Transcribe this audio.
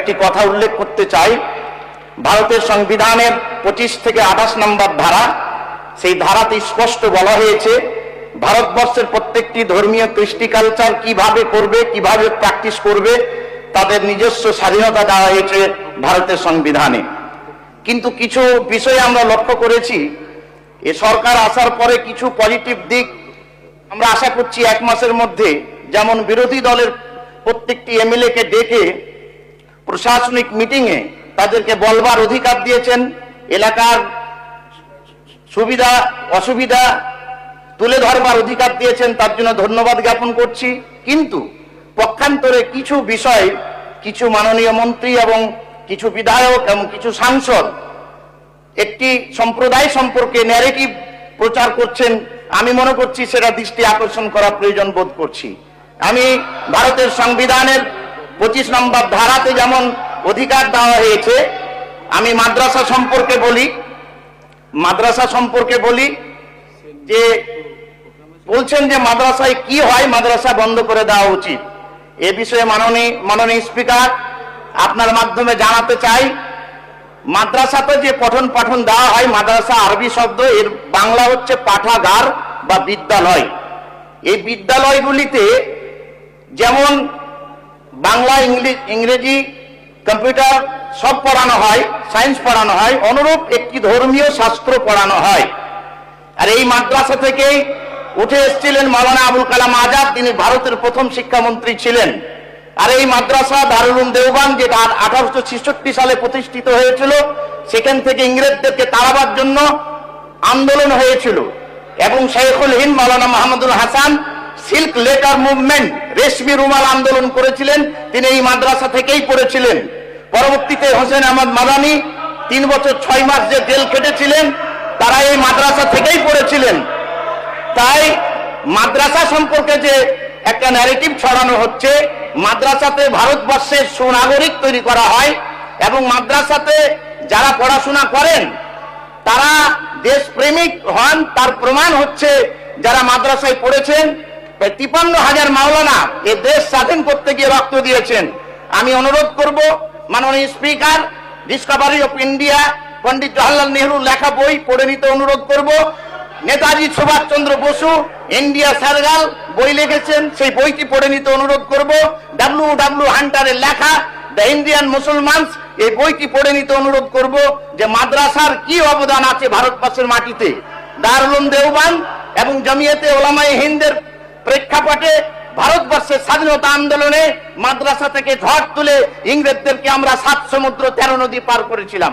কয়েকটি কথা উল্লেখ করতে চাই। ভারতের সংবিধানের 25 থেকে 28 নম্বর ধারা, সেই ধারাতে স্পষ্ট বলা হয়েছে ভারতবর্ষের প্রত্যেকটি ধর্মীয় কৃষ্টি কালচার কিভাবে করবে, কিভাবে প্র্যাকটিস করবে, তাদের নিজস্ব স্বাধীনতা দেওয়া হয়েছে ভারতের সংবিধানে। কিন্তু কিছু বিষয়ে আমরা লক্ষ্য করেছি, এ সরকার আসার পরে কিছু পজিটিভ দিক আমরা আশা করছি এক মাসের মধ্যে, যেমন বিরোধী দলের প্রত্যেকটি এমএলএ কে ডেকে প্রশাসনিক মিটিংয়ে তাদেরকে বলবার অধিকার দিয়েছেন, এলাকার সুবিধা অসুবিধা তুলে ধরবার অধিকার দিয়েছেন, তার জন্য ধন্যবাদ জ্ঞাপন করছি। কিন্তু পক্ষান্তরে কিছু বিষয় কিছু মাননীয় মন্ত্রী এবং কিছু বিধায়ক এবং কিছু সাংসদ একটি সম্প্রদায় সম্পর্কে ন্যারেটিভ প্রচার করছেন, আমি মনে করছি সেটা দৃষ্টি আকর্ষণ করা প্রয়োজন বোধ করছি। আমি ভারতের সংবিধানের 25 নম্বর ধারাতে যেমন অধিকার দেওয়া হয়েছে, আমি মাদ্রাসা সম্পর্কে বলি যে বলছেন যে মাদ্রাসায় কি হয়, মাদ্রাসা বন্ধ করে দেওয়া উচিত। এ বিষয়ে মাননীয় স্পিকার আপনার মাধ্যমে জানাতে চাই, মাদ্রাসাতে যে পঠন পাঠন দেওয়া হয়, মাদ্রাসা আরবি শব্দ, এর বাংলা হচ্ছে পাঠাগার বা বিদ্যালয়। এই বিদ্যালয়গুলিতে যেমন বাংলা, ইংরেজি, কম্পিউটার সব পড়ানো হয়, সায়েন্স পড়ানো হয়, অনুরূপ একটি ধর্মীয় শাস্ত্র পড়ানো হয়। আর এই মাদ্রাসা থেকেই উঠে এসেছিলেন মাওলানা আবুল কালাম আজাদ, তিনি ভারতের প্রথম শিক্ষামন্ত্রী ছিলেন। আর এই মাদ্রাসা দারুল উলুম দেওবান, যেটা 1866 সালে প্রতিষ্ঠিত হয়েছিল, সেখান থেকে ইংরেজদেরকে তাড়াবার জন্য আন্দোলন হয়েছিল এবং Shaikhul Hind Maulana Mahmudul Hasan silk letter movement, রেশমি রুমাল আন্দোলন করেছিলেন, তিনি এই মাদ্রাসা থেকেই পড়েছিলেন। পরবর্তীতে হোসেন আহমদ মাদানি 3 বছর 6 মাস যে জেল খেটেছিলেন, তারা এই মাদ্রাসা থেকেই পড়েছিলেন। তাই মাদ্রাসা সম্পর্কে যে একটা ন্যারেটিভ ছড়ানো হচ্ছে, মাদ্রাসাতে ভারতবর্ষের সুনাগরিক তৈরি করা হয় এবং মাদ্রাসাতে যারা পড়াশোনা করেন তারা দেশপ্রেমিক হন, তার প্রমাণ হচ্ছে যারা মাদ্রাসায় পড়েছেন। 53,000 মাওলানা এ দেশ স্বাধীন করতে গিয়ে রক্ত দিয়েছেন। আমি অনুরোধ করব মাননীয় speaker, Discovery of India, Pandit Jawaharlal নেহরুর লেখা বই পড়ে নিতে অনুরোধ করব। নেতাজি সুভাষচন্দ্র বসু ইন্ডিয়া সার্গাল বই লিখেছেন, সেই বইটি পড়ে নিতে অনুরোধ করব। ডব্লিউ হান্টারের লেখা দ্য ইন্ডিয়ান মুসলমানস, এই বইটি পড়ে নিতে অনুরোধ করব যে মাদ্রাসার কি অবদান আছে ভারতবর্ষের মাটিতে। দারুল উলুম দেওবান এবং জমিয়তে উলামায়ে হিন্দের প্রেক্ষাপটে ভারতবর্ষের স্বাধীনতা আন্দোলনে মাদ্রাসা থেকে ঝড় তুলে ইংরেজদেরকে আমরা 7 সমুদ্র 13 নদী পার করেছিলাম।